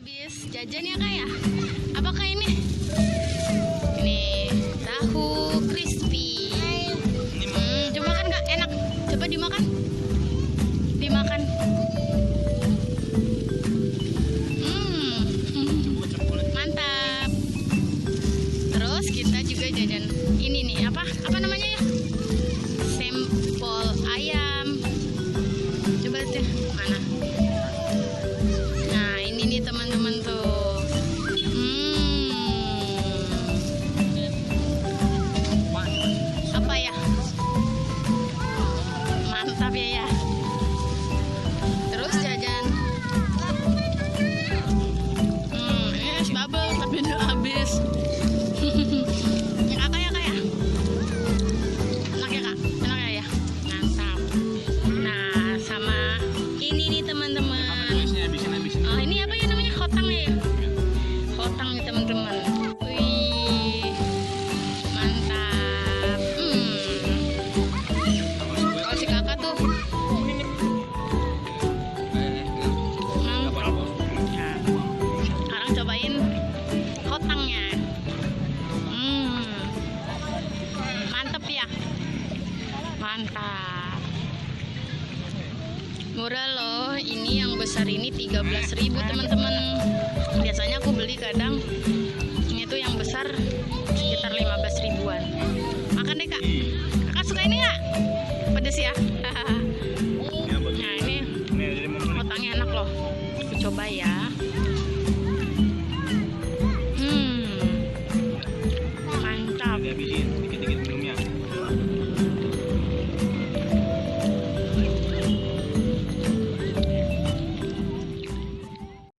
habis jajan ya kak ya? Apakah ini? Ini tahu crispy. Coba makan kak, enak. Coba dimakan. Dimakan. Mantap. Terus kita juga jajan ini nih, apa namanya ya? Sempol ayam. Coba deh, mana? Nah, ini nih teman-teman tuh. Apa ya? Mantap ya. Terus jajan. Ini es bubble tapi udah habis. Ya kakak ya kak ya? Enak ya kak? Enak ya? Mantap. Nah, sama ini nih teman-teman. Oh, ini apa ya namanya? Hotang ya? Hotang nih teman-teman. Wih, mantap. Kalau si kakak tuh mantap. Nah, sekarang cobain hotangnya. Mantap ya. Mantap. Murah loh, ini yang besar ini 13.000 teman-teman. Biasanya aku beli kadang ini tuh yang besar sekitar 15 ribuan. Makan deh kak. Kakak suka ini nggak? Pedes ya?